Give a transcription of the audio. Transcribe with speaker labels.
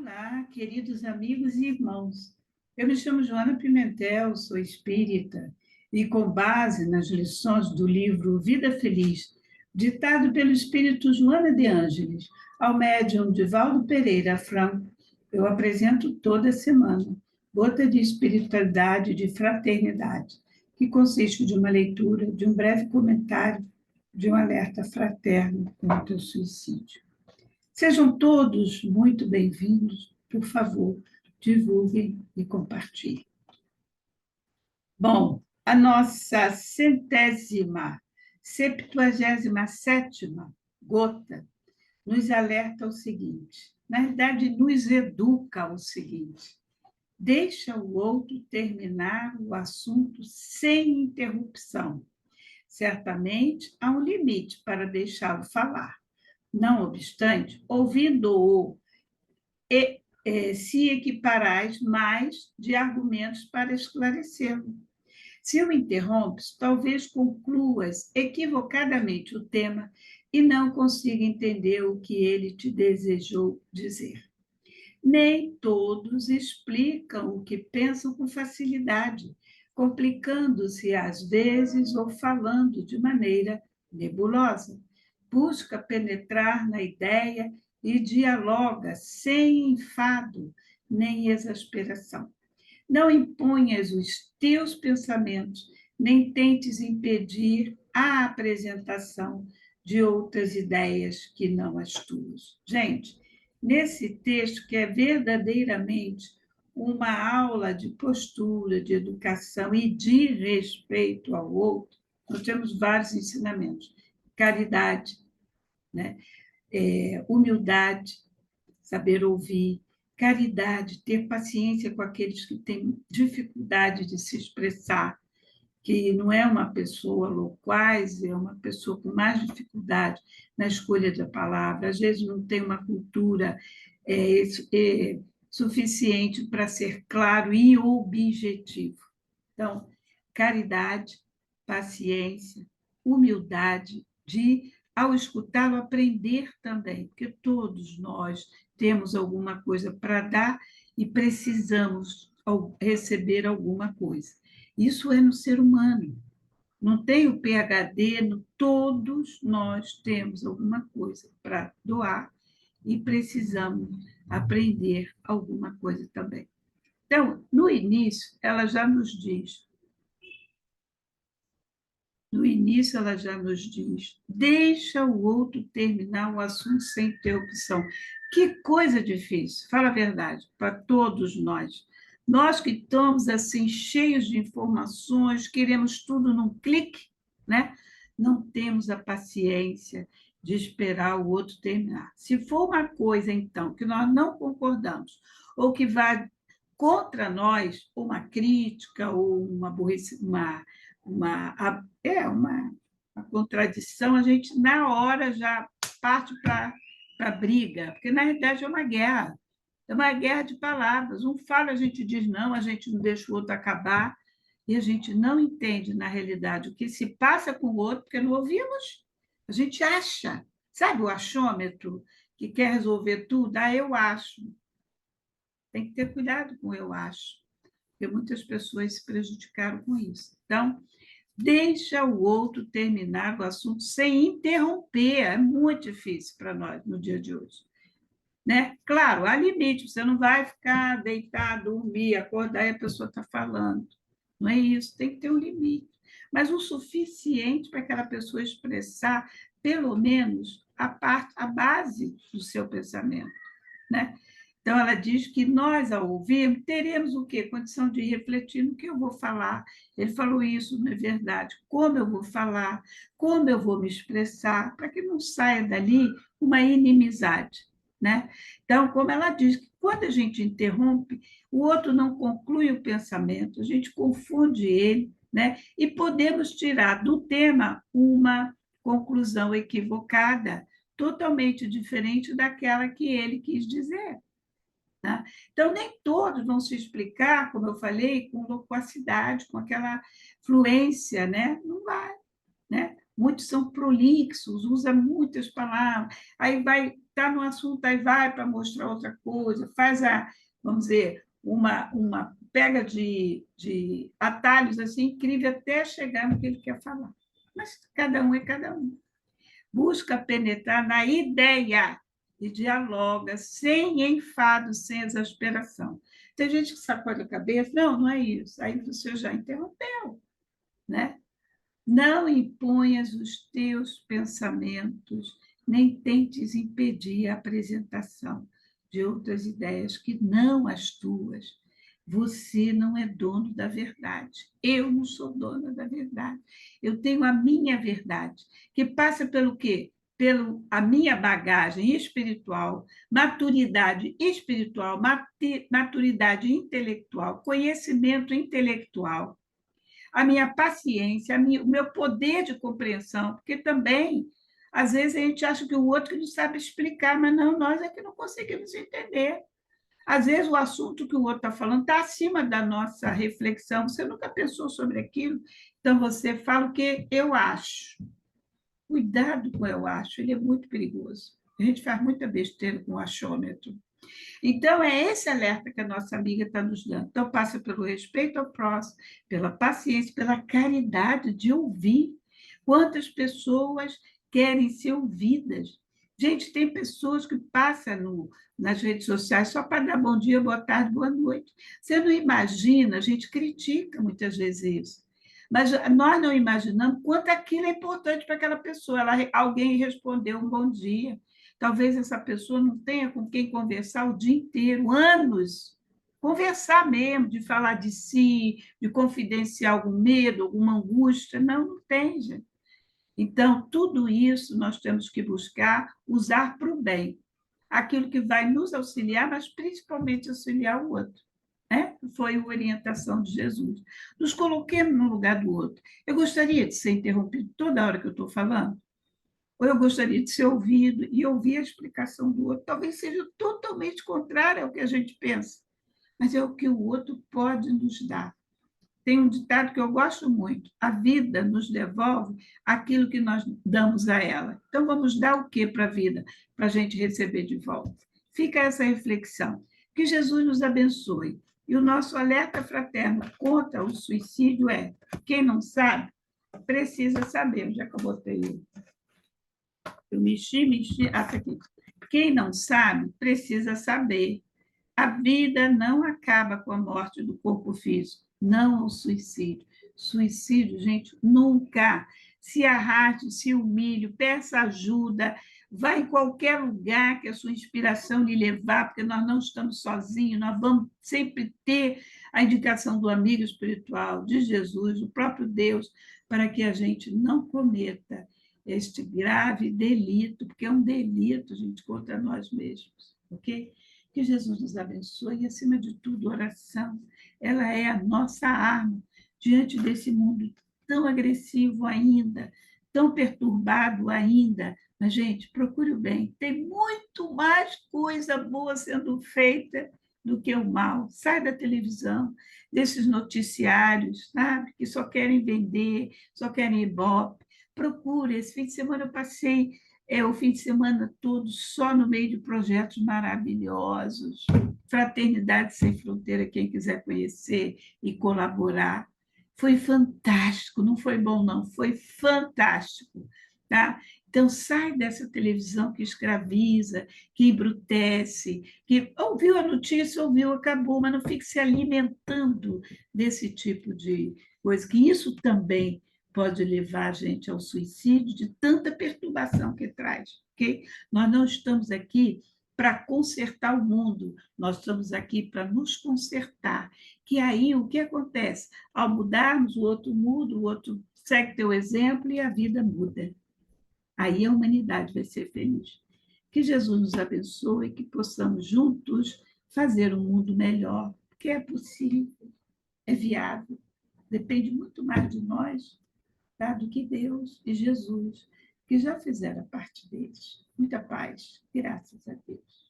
Speaker 1: Olá, queridos amigos e irmãos. Eu me chamo Joana Pimentel, sou espírita e, com base nas lições do livro Vida Feliz, ditado pelo espírito Joana de Ângeles, ao médium Divaldo Pereira Franco, eu apresento toda semana Gota de Espiritualidade e de Fraternidade, que consiste de uma leitura, de um breve comentário, de um alerta fraterno contra o suicídio. Sejam todos muito bem-vindos. Por favor, divulguem e compartilhem. Bom, a nossa 77ª gota nos alerta o seguinte, na verdade, nos educa o seguinte: deixa o outro terminar o assunto sem interrupção. Certamente há um limite para deixá-lo falar. Não obstante, ouvindo-o, se equiparais mais de argumentos para esclarecê-lo. Se o interrompes, talvez concluas equivocadamente o tema e não consiga entender o que ele te desejou dizer. Nem todos explicam o que pensam com facilidade, complicando-se às vezes ou falando de maneira nebulosa. Busca penetrar na ideia e dialoga sem enfado nem exasperação. Não imponhas os teus pensamentos, nem tentes impedir a apresentação de outras ideias que não as tuas. Gente, nesse texto, que é verdadeiramente uma aula de postura, de educação e de respeito ao outro, nós temos vários ensinamentos. Caridade, né? Humildade, saber ouvir, caridade, ter paciência com aqueles que têm dificuldade de se expressar, que não é uma pessoa loquaz, é uma pessoa com mais dificuldade na escolha da palavra, às vezes não tem uma cultura suficiente para ser claro e objetivo. Então, caridade, paciência, humildade, ao escutá-lo, aprender também, porque todos nós temos alguma coisa para dar e precisamos receber alguma coisa. Isso é no ser humano. Não tem o PhD, todos nós temos alguma coisa para doar e precisamos aprender alguma coisa também. Então, no início, ela já nos diz, deixa o outro terminar o assunto sem interrupção. Que coisa difícil, fala a verdade, para todos nós. Nós que estamos assim, cheios de informações, queremos tudo num clique, né? Não temos a paciência de esperar o outro terminar. Se for uma coisa, então, que nós não concordamos, ou que vai contra nós, uma crítica, ou uma contradição, a gente, na hora, já parte para a briga, porque, na realidade, é uma guerra de palavras. Um fala, a gente diz não, a gente não deixa o outro acabar, e a gente não entende, na realidade, o que se passa com o outro, porque não ouvimos. A gente acha, sabe o achômetro, que quer resolver tudo? Eu acho. Tem que ter cuidado com o eu acho, porque muitas pessoas se prejudicaram com isso. Então, deixa o outro terminar o assunto sem interromper. É muito difícil para nós no dia de hoje. Né? Claro, há limite, você não vai ficar deitado, dormir, acordar e a pessoa está falando. Não é isso, tem que ter um limite. Mas o suficiente para aquela pessoa expressar, pelo menos, a base do seu pensamento. Né? Então, ela diz que nós, ao ouvir, teremos o quê? Condição de refletir no que eu vou falar. Ele falou isso, não é verdade? Como eu vou falar, como eu vou me expressar, para que não saia dali uma inimizade. Né? Então, como ela diz, que quando a gente interrompe, o outro não conclui o pensamento, a gente confunde ele, né? E podemos tirar do tema uma conclusão equivocada, totalmente diferente daquela que ele quis dizer. Tá? Então, nem todos vão se explicar, como eu falei, com loquacidade, com aquela fluência, né? Não vai. Né? Muitos são prolixos, usa muitas palavras, aí vai está no assunto, aí vai para mostrar outra coisa, faz vamos dizer, uma pega de atalhos assim, incrível até chegar no que ele quer falar. Mas cada um é cada um. Busca penetrar na ideia e dialoga sem enfado, sem exasperação. Tem gente que sacode a cabeça, não é isso. Aí você já interrompeu, né? Não imponhas os teus pensamentos, nem tentes impedir a apresentação de outras ideias que não as tuas. Você não é dono da verdade. Eu não sou dona da verdade. Eu tenho a minha verdade, que passa pelo quê? Pelo a minha bagagem espiritual, maturidade espiritual, maturidade intelectual, conhecimento intelectual, a minha paciência, o meu poder de compreensão, porque também, às vezes, a gente acha que o outro não sabe explicar, mas não, nós é que não conseguimos entender. Às vezes, o assunto que o outro está falando está acima da nossa reflexão, você nunca pensou sobre aquilo, então você fala o que eu acho. Cuidado com o eu acho, ele é muito perigoso. A gente faz muita besteira com o achômetro. Então, é esse alerta que a nossa amiga está nos dando. Então, passa pelo respeito ao próximo, pela paciência, pela caridade de ouvir. Quantas pessoas querem ser ouvidas? Gente, tem pessoas que passam nas redes sociais só para dar bom dia, boa tarde, boa noite. Você não imagina, a gente critica muitas vezes isso. Mas nós não imaginamos quanto aquilo é importante para aquela pessoa. Alguém respondeu um bom dia. Talvez essa pessoa não tenha com quem conversar o dia inteiro, anos. Conversar mesmo, de falar de si, de confidenciar algum medo, alguma angústia. Não, não tem, gente. Então, tudo isso nós temos que buscar usar para o bem. Aquilo que vai nos auxiliar, mas principalmente auxiliar o outro. Né? Foi a orientação de Jesus. Nos coloquemos no lugar do outro. Eu gostaria de ser interrompido toda hora que eu estou falando? Ou eu gostaria de ser ouvido e ouvir a explicação do outro? Talvez seja totalmente contrário ao que a gente pensa, mas é o que o outro pode nos dar. Tem um ditado que eu gosto muito: a vida nos devolve aquilo que nós damos a ela. Então, vamos dar o que para a vida, para a gente receber de volta? Fica essa reflexão. Que Jesus nos abençoe. E o nosso alerta fraterno contra o suicídio é: quem não sabe, precisa saber. Onde é que eu botei ele? Eu mexi. Ah, tá aqui. Quem não sabe, precisa saber. A vida não acaba com a morte do corpo físico, não o suicídio. Suicídio, gente, nunca. Se arraste, se humilhe, peça ajuda, vá em qualquer lugar que a sua inspiração lhe levar, porque nós não estamos sozinhos, nós vamos sempre ter a indicação do amigo espiritual, de Jesus, do próprio Deus, para que a gente não cometa este grave delito, porque é um delito, gente, contra nós mesmos, ok? Que Jesus nos abençoe e, acima de tudo, oração. Ela é a nossa arma diante desse mundo tão agressivo ainda, tão perturbado ainda. Mas, gente, procure o bem. Tem muito mais coisa boa sendo feita do que o mal. Sai da televisão, desses noticiários, sabe? Que só querem vender, só querem ibope. Procure. Esse fim de semana eu passei o fim de semana todo só no meio de projetos maravilhosos. Fraternidade Sem Fronteira, quem quiser conhecer e colaborar. Foi fantástico, não foi bom, não, foi fantástico. Tá? Então, sai dessa televisão que escraviza, que embrutece, que ouviu a notícia, ouviu, acabou, mas não fique se alimentando desse tipo de coisa, que isso também pode levar a gente ao suicídio, de tanta perturbação que traz. Okay? Nós não estamos aqui para consertar o mundo, nós estamos aqui para nos consertar. Que aí o que acontece? Ao mudarmos, o outro muda, o outro segue teu exemplo e a vida muda. Aí a humanidade vai ser feliz. Que Jesus nos abençoe e que possamos juntos fazer um mundo melhor, porque é possível, é viável, depende muito mais de nós, tá? Do que Deus e Jesus, que já fizeram a parte deles. Muita paz, graças a Deus.